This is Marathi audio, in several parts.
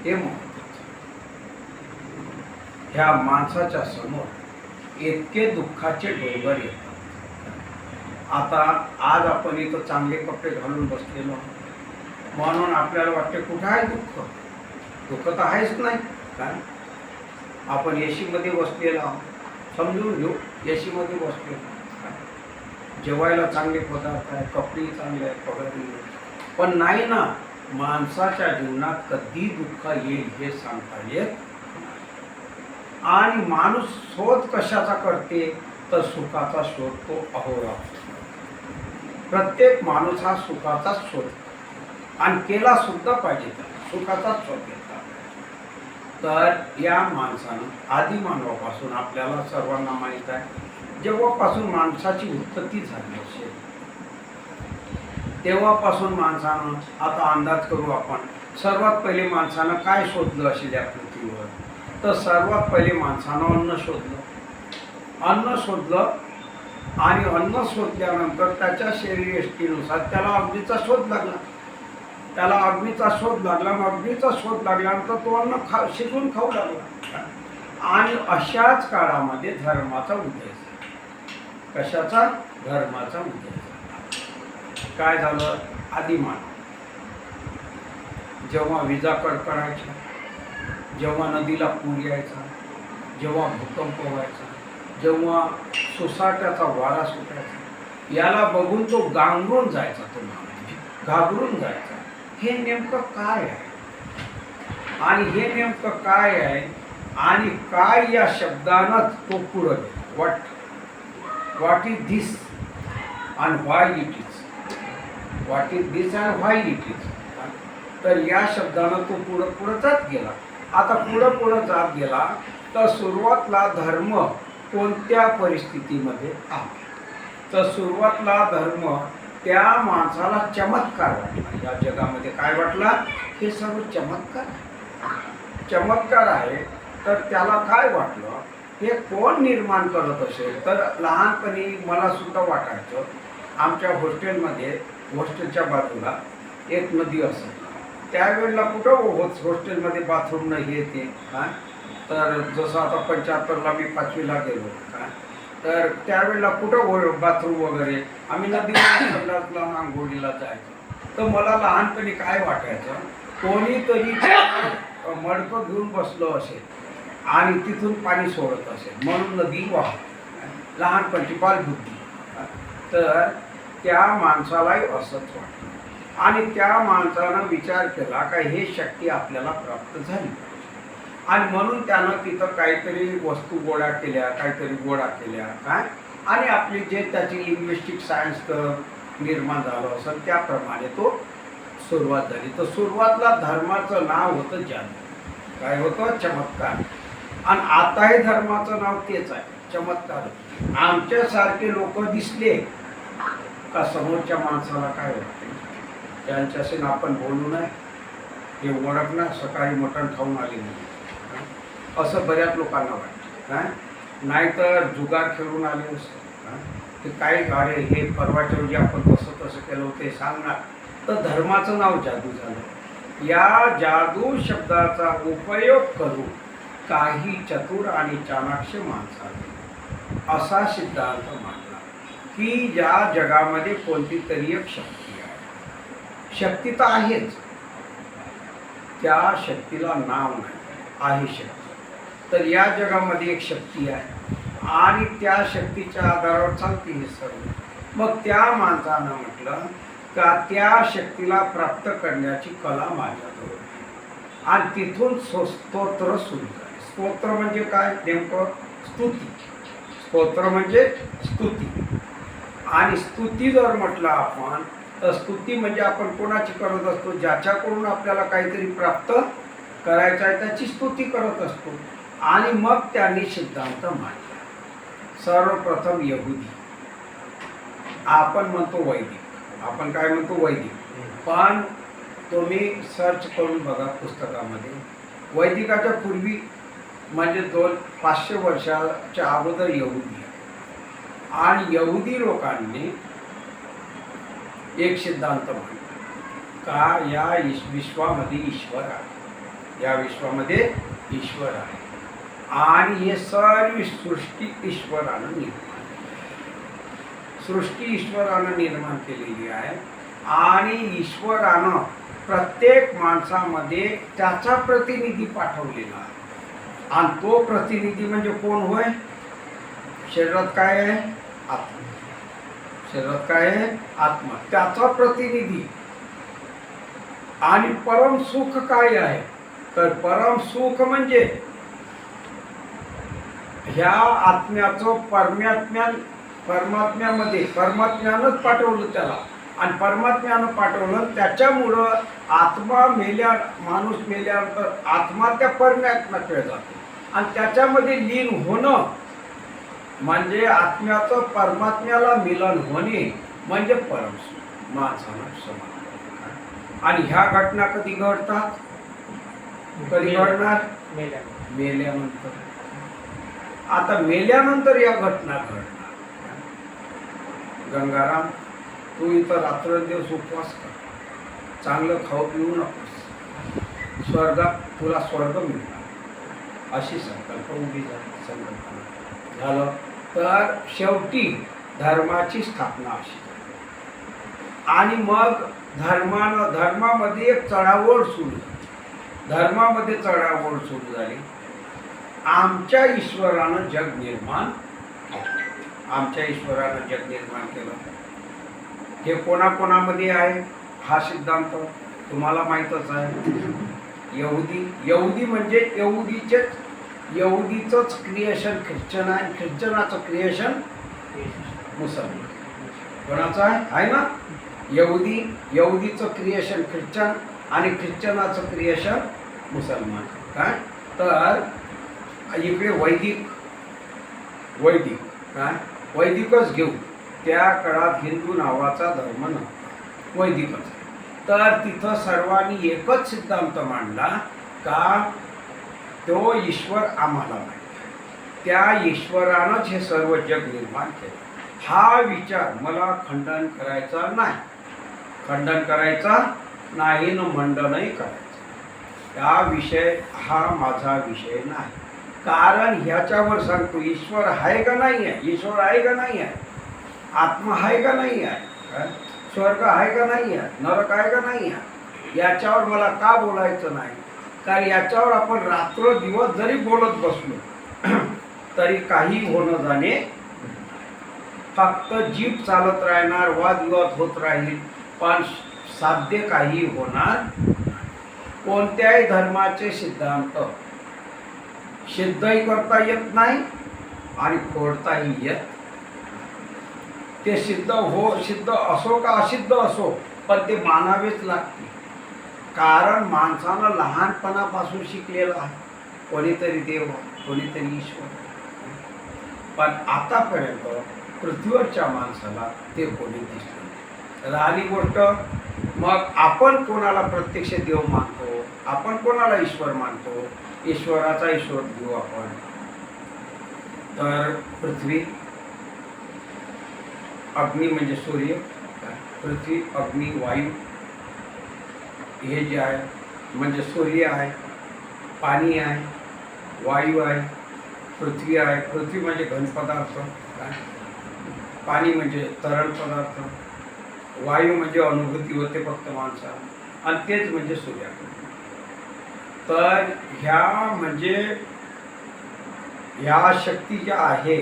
ते महत्वाचं. ह्या माणसाच्या समोर इतके दुःखाचे डोंगर येतात. आता आज आपण इथं चांगले कपडे घालून बसलेलो म्हणून आपल्याला वाटते कुठं आहे दुःख. दुःख तर आहेच नाही. काय आपण एसीमध्ये बसलेलो आहोत, समजून घेऊ एसीमध्ये बसलेलो. जेवायला चांगले पदार्थ आहे, कपडे चांगले आहेत, पगार, पण नाही ना, माणसाच्या जीवनात कधी दुःख येईल हे सांगता येत. आणि माणूस शोध कशाचा करते तर सुखाचा शोध तो अहोरात्र. प्रत्येक माणूस हा सुखाचा शोध आणि केला सुद्धा पाहिजे, तर सुखाचाच शोध घेतला. तर या माणसानं आदिमानवापासून आपल्याला सर्वांना माहीत आहे, जेव्हापासून माणसाची उत्पत्ती झाली असेल तेव्हापासून माणसानं, आता अंदाज करू आपण, सर्वात पहिले माणसानं काय शोधलं असेल या पृथ्वीवर, तर सर्वात पहिले माणसानं अन्न शोधलं. अन्न शोधलं आणि अन्न शोधल्यानंतर त्याच्या शरीरयष्टीनुसार त्याला अग्नीचा शोध लागला. त्याला अग्नीचा शोध लागला, मग अग्नीचा शोध लागल्यानंतर तो अन्न शिजवून खाऊ लागला. आणि अशाच काळामध्ये धर्माचा उदय झाला. कशाचा? धर्माचा उदय झाला. काय झालं? आदिमान जेव्हा विजा कडकडायच्या, जेव्हा नदीला पूर यायचा, जेव्हा भूकंप व्हायचा, जेव्हा सोसाट्याचा वारा सुटायचा, याला बघून तो गांगरून जायचा, तो माणूस घाबरून जायचा. हे नेमकं काय आहे आणि हे नेमकं काय आहे आणि काय या शब्दानंच तो पुढं what is this and why it is. What is this and why it is. तर या शब्दानं तो पुढं जात गेला. आता पुढं जात गेला तर सुरुवातला धर्म कोणत्या परिस्थितीमध्ये आहे, तर सुरुवातला धर्म त्या माणसाला चमत्कार वाटला. या जगामध्ये काय वाटला? हे सर्व चमत्कार आहे. तर त्याला काय वाटलं? हे कोण निर्माण करत असेल? तर लहानपणी मला सुद्धा वाटायचं, आमच्या हॉस्टेलच्या बाजूला एक नदी असेल. त्यावेळेला कुठं हॉस्टेलमध्ये बाथरूम नाही येते. काय तर जसं आता 75ला मी 5वीला गेलो, काय तर त्यावेळेला कुठं बाथरूम वगैरे, आम्ही नदीला आंघोळीला जायचो. तर मला लहानपणी काय वाटायचं, कोणीतरी मडकं घेऊन बसलो असेल आणि तिथून पाणी सोडत असेल म्हणून नदी वाहत. लहानपणची बालबुद्धी. तर त्या माणसालाही असंच वाटलं आणि त्या माणसानं विचार केला का हे शक्ती आपल्याला प्राप्त झाली आणि म्हणून त्यानं तिथं काहीतरी वस्तू गोळा केल्या, काय आणि आपली जे त्याची लिंग्विस्टिक सायन्स निर्माण झालं असेल त्याप्रमाणे तो सुरुवात झाली. तर सुरुवातला धर्माचं नाव होतं जादू. काय होतं? चमत्कार. आणि आताही धर्माचं नाव तेच आहे, चमत्कार. आमच्यासारखे लोक दिसले का समोरच्या माणसाला काय वाटते, त्यांच्याशी आपण बोलू नये, हे ओळखणार, सकाळी मटण खाऊन आले नाही असं बऱ्याच लोकांना वाटतं. काय नाहीतर जुगार खेळून आले असं, ते काही गाडे हे परवाच्या रोजी आपण तसं केलं ते सांगणार. तर धर्माचं नाव जादू झालं. या जादू शब्दाचा उपयोग करून काही चतुर आणि चाणाक्ष माणसाने असा सिद्धांत मांडला की या जगामध्ये कोणती तरी एक शक्ती आहे. शक्ती तर आहेच, त्या शक्तीला नाव नाही, आहे शक्ती. तर या जगामध्ये एक शक्ती आहे आणि त्या शक्तीच्या आधारावर चालते हे सर्व. मग त्या माणसानं म्हटलं का त्या शक्तीला प्राप्त करण्याची कला माझ्याजवळ आहे आणि तिथून स्तोत्र सुरू झाले. स्तोत्र म्हणजे काय? नेमकं स्तुती. स्तोत्र म्हणजे स्तुती. आणि स्तुती जर म्हटलं आपण तर स्तुती म्हणजे आपण कोणाची करत असतो? ज्याच्याकडून आपल्याला काहीतरी प्राप्त करायचं आहे त्याची स्तुती करत असतो. आणि मग त्यांनी सिद्धांत मांडला. सर्वप्रथम यहुदी, आपण म्हणतो वैदिक, आपण काय म्हणतो वैदिक, पण तुम्ही सर्च करून बघा पुस्तकामध्ये, वैदिकाच्या पूर्वी म्हणजे 500 वर्षाच्या अगोदर यहुदी आहे. आणि यहुदी लोकांनी एक सिद्धांत मांडला का या विश्वामध्ये ईश्वर आहे. या विश्वामध्ये ईश्वर आहे आणि हे सर्व सृष्टी ईश्वरानं निर्माण केलेली आहे आणि ईश्वरानं प्रत्येक माणसामध्ये त्याचा प्रतिनिधी पाठवलेला आहे आणि तो प्रतिनिधी म्हणजे कोण होय? शरीरात काय आहे? आत्मा. शरीरात काय आहे? आत्मा. त्याचा प्रतिनिधी. आणि परम सुख काय आहे? तर परम सुख म्हणजे ह्या आत्म्याचं परमात्म्यानंच पाठवलं त्याला आणि परमात्म्यानं पाठवलं त्याच्यामुळं आत्मा माणूस मेल्यानंतर आत्मा त्या परमात्म्याकडे जातो आणि त्याच्यामध्ये लीन होणं म्हणजे आत्म्याचं परमात्म्याला मिलन होणे म्हणजे परमसुख माणसाला समान. आणि ह्या घटना कधी घडतात? कधी घडणार? मेल्यानंतर. आता मेल्यानंतर या घटना घडणार. गंगाराम, तू इथं रात्रंदिवस उपवास कर, चांगलं खाऊ पिऊ नकोस, स्वर्गात तुला स्वर्ग मिळणार अशी संकल्प उभी संकल्पना झालं. तर शेवटी धर्माची स्थापना अशी आणि मग धर्मामध्ये एक चढाओढ सुरू झाली. धर्मामध्ये चढाओढ सुरू झाली. आमच्या ईश्वरानं जग निर्माण केलं. हे कोणाकोणामध्ये आहे हा सिद्धांत तुम्हाला माहीतच आहे. यहुदी म्हणजे यहुदीचंच क्रिएशन ख्रिश्चन आहे, ख्रिश्चनाचं क्रिएशन मुसलमान. कोणाचं आहे ना? यहुदीचं क्रिएशन ख्रिश्चन आणि ख्रिश्चनाचं क्रिएशन मुसलमान. काय तर इकडे वैदिकच घेऊ. त्या काळात हिंदू नावाचा धर्म नव्हता, वैदिकच. तर तिथं सर्वांनी एकच सिद्धांत मांडला का तो ईश्वर आम्हाला माहिती, त्या ईश्वरानंच हे सर्व जग निर्माण केलं. हा विचार मला खंडन करायचा नाही न मंडनही करायचं. हा माझा विषय नाही. कारण ह्याच्यावर सांगतो ईश्वर आहे का नाही आहे, ईश्वर आहे का नाही आहे, आत्मा आहे का नाही आहे, स्वर्ग आहे का नाही आहे, नरक आहे का नाही आहे, याच्यावर मला का बोलायचं नाही. कारण याच्यावर आपण रात्र दिवस जरी बोलत बसलो तरी काही होणं जाणे. फक्त जीभ चालत राहणार, वादविवाद होत राहील, पण साध्य काही होणार. कोणत्याही धर्माचे सिद्धांत सिद्धही करता येत नाही आणि खोडताही येत. ते सिद्ध असो का असिद्ध असो पण ते मानावेच लागते. कारण माणसानं लहानपणापासून शिकलेलं आहे, कोणीतरी देव, कोणीतरी ईश्वर. पण आतापर्यंत पृथ्वीवरच्या माणसाला ते कोणी दिसलं. राहिली गोष्ट मग आपण कोणाला प्रत्यक्ष देव मानतो, आपण कोणाला ईश्वर मानतो. ईश्वराचा ईश्वर घेऊ आपण. तर पृथ्वी, अग्नी म्हणजे सूर्य, पृथ्वी, अग्नी, वायू हे जे आहे म्हणजे सूर्य आहे, पाणी आहे, वायू आहे, पृथ्वी आहे. पृथ्वी म्हणजे घन पदार्थ, पाणी म्हणजे तरल पदार्थ, वायू म्हणजे अनुभूती होते फक्त माणसाला, आणि तेच म्हणजे सूर्याकडे. तर ह्या शक्ती ज्या आहे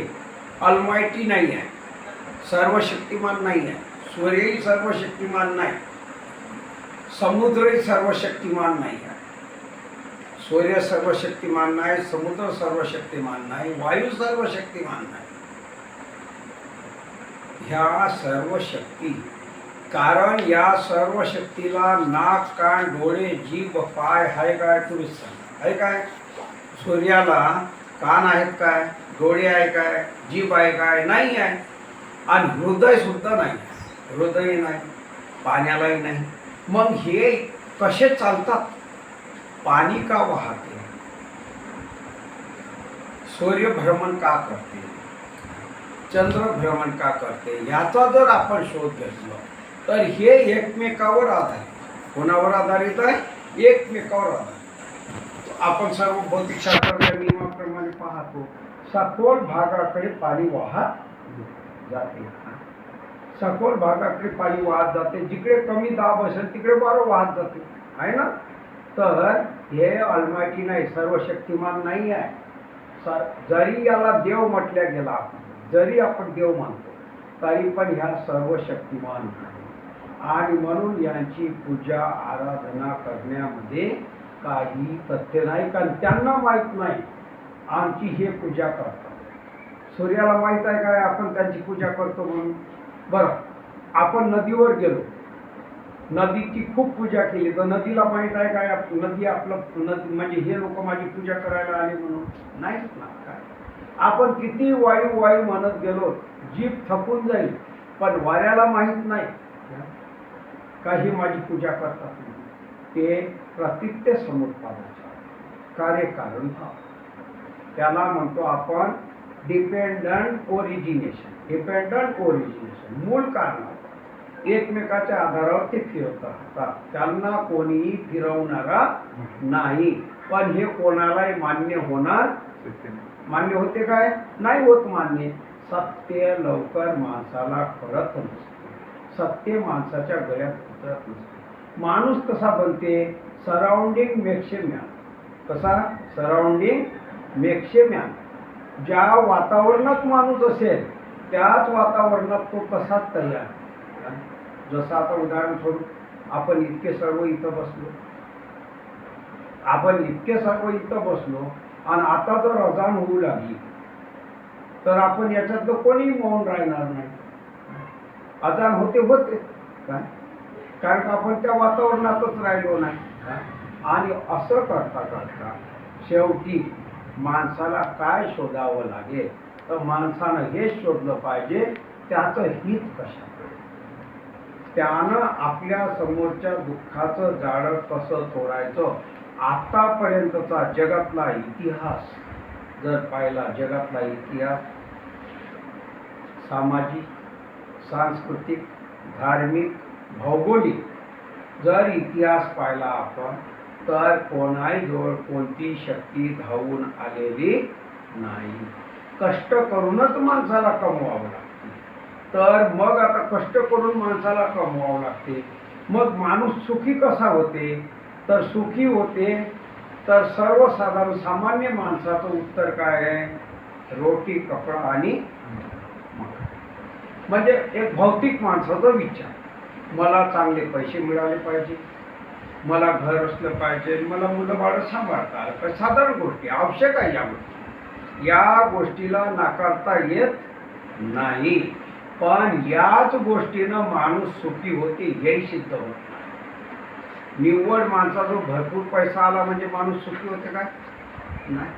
अलमायटी नाही आहे, सर्वशक्तिमान नाही आहे. सूर्यही सर्वशक्तिमान नाही, समुद्रही सर्वशक्तिमान नाही आहे. सूर्य सर्वशक्तिमान नाही, समुद्र सर्वशक्तिमान नाही, वायू सर्वशक्तिमान नाही. ह्या सर्व शक्ती, कारण या सर्व शक्तीला नाक, कान, डोळे, जीभ, पाय आहे काय? तुम्ही सांगा, आहे काय? सूर्याला कान आहेत काय? डोळे आहे काय? जीभ आहे काय? नाही आहे. आणि हृदय सुद्धा नाही, हृदय नाही, पाण्यालाही नाही. मग हे कसे चालतात? पाणी का वाहते? सूर्य भ्रमण का करते? चंद्र भ्रमण का करते? याचा जर आपण शोध घेतला तर हे एकमेकावर आधारित. कोणावर आधारित आहे? एकमेकावर आधारित. आपण सर्व भौतिकशास्त्राच्या नियमाप्रमाणे पाहतो, सखोल भागाकडे पाणी वाहत जाते. सखोल भागाकडे पाणी वाहत जाते. जिकडे कमी दाब असेल तिकडे वारं वाहत जाते, आहे ना. तर हे अलमायटी नाही, सर्वशक्तिमान नाही आहे. जरी याला देव म्हटल्या गेला, जरी आपण देव मानतो, तरी पण ह्या सर्वशक्तिमान नाही. आणि म्हणून यांची पूजा आराधना करण्यामध्ये काही तथ्य नाही, कारण त्यांना माहीत नाही आमची हे पूजा करतात. सूर्याला माहीत आहे काय आपण त्यांची पूजा करतो म्हणून? बरं, आपण नदीवर गेलो, नदीची खूप पूजा केली, तर नदीला माहीत आहे काय नदी आपलं नदी म्हणजे हे लोक माझी पूजा करायला आले म्हणून? नाहीच ना. काय आपण किती वायू वायू म्हणत गेलो, जीभ थकून जाईल, पण वाऱ्याला माहीत नाही काही माझी पूजा करतात. ते प्रतीत्य समुत्पादनाचे कार्यकारण भाव, त्याला म्हणतो आपण डिपेंडंट ओरिजिनेशन. डिपेंडंट ओरिजिनेशन, मूळ कारण एकमेकाच्या आधारावर ते फिरत राहतात, त्यांना कोणीही फिरवणारा नाही. पण हे कोणालाही मान्य होणार, मान्य होते काय? नाही होत मान्य. सत्य लवकर माणसाला कळत नसते, सत्य माणसाच्या गळ्यात उतरत नसते. माणूस कसा बनते? Surrounding makes a man. कसा? Surrounding makes a man. ज्या वातावरणात माणूस असेल त्याच वातावरणात तो तसाच तयार. जसं आता उदाहरण स्वरूप आपण इतके सर्व इथं बसलो, आपण इतके सर्व इथं बसलो, आणि आता जर अजान होऊ लागली तर आपण याच्यातलं कोणीही मौन राहणार नाही. अजान होते काय? कारण का आपण त्या वातावरणातच राहिलो नाही. आणि असं करता करता शेवटी माणसाला काय शोधावं लागेल, तर माणसानं हेच शोधलं पाहिजे त्याचं हित कशाकडे, त्यानं आपल्या समोरच्या दुःखाचं जाळं कसं तोडायचं. आतापर्यंतचा जगातला इतिहास जर पाहिला, जगातला इतिहास सामाजिक, सांस्कृतिक, धार्मिक, भौगोलिक जर इतिहास पाहिला आपण, तर कोणाही जवळ कोणती शक्ती धावून आलेली नाही. कष्ट करूनच माणसाला कमवावं लागते. तर मग आता कष्ट करून माणसाला कमवावं लागते. मग माणूस सुखी कसा होते? तर सुखी होते तर सर्वसाधारण सामान्य माणसाचं उत्तर काय आहे? रोटी, कपडा आणि म्हणजे एक भौतिक माणसाचा विचार. मला चांगले पैसे मिळाले पाहिजे, मला घर असलं पाहिजे, मला मुलं बाळ सांभाळता आलं पाहिजे. साधारण गोष्टी आवश्यक आहे या गोष्टी. या गोष्टीला नाकारता येत नाही. पण याच गोष्टीनं माणूस सुखी होते हे सिद्ध होत नाही. निव्वळ माणसाजवळ भरपूर पैसा आला म्हणजे माणूस सुखी होते काय? नाही.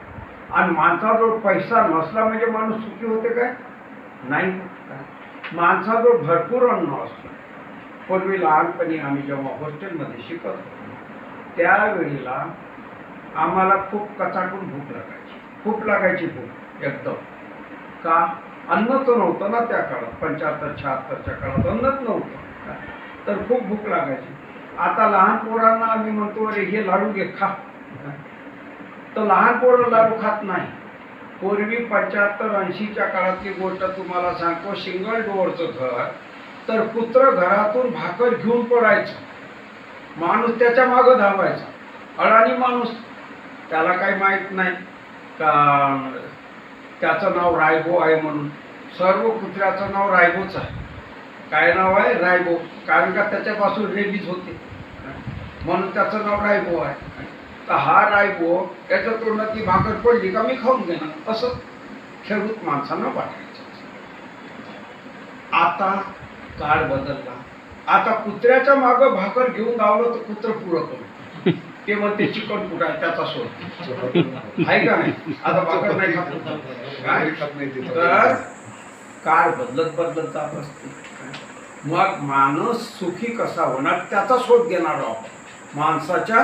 आणि माणसाजवळ पैसा नसला म्हणजे माणूस सुखी होते काय? नाही. माणसाजवळ भरपूर अन्न असतं. पूर्वी लहानपणी आम्ही जेव्हा हॉस्टेलमध्ये शिकत होतो त्यावेळेला आम्हाला खूप कचाकून भूक लागायची, खूप लागायची भूक एकदम. का? अन्नच नव्हतं ना त्या काळात, 75-76च्या काळात अन्नच नव्हतं, तर खूप भूक लागायची. आता लहान पोरांना आम्ही म्हणतो अरे हे लाडू घे खा, तर लहान पोरं लाडू खात नाही. पूर्वी 75-80च्या काळातली गोष्ट तुम्हाला सांगतो. सिंगल डोअरचं घर, तर कुत्र घरातून भाकर घेऊन पडायचं, माणूस त्याच्या मागं धावायचा. अडाणी माणूस, त्याला काही माहीत नाही का त्याचं नाव रायबो आहे म्हणून. सर्व कुत्र्याचं नाव रायबोच आहे. काय नाव आहे? रायबो. कारण का त्याच्यापासून रेबीज होते म्हणून त्याचं नाव रायबो आहे. तर हा रायबो त्याच्या तोंडात ती भाकर पडली का मी खाऊन घेणार, असं खेळूत माणसांना वाटायचं. आता काळ बदलला. आता कुत्र्याच्या मागं भाकर घेऊन धावलं तर कुत्र पुढं करतो. ते म्हणते चिकन कुठं आहे त्याचा शोध आहे का नाही. आता भाकर नाही खात. तर काळ बदलत बदलत जात असते. मग माणूस सुखी कसा होणार त्याचा शोध घेणार आहोत. माणसाच्या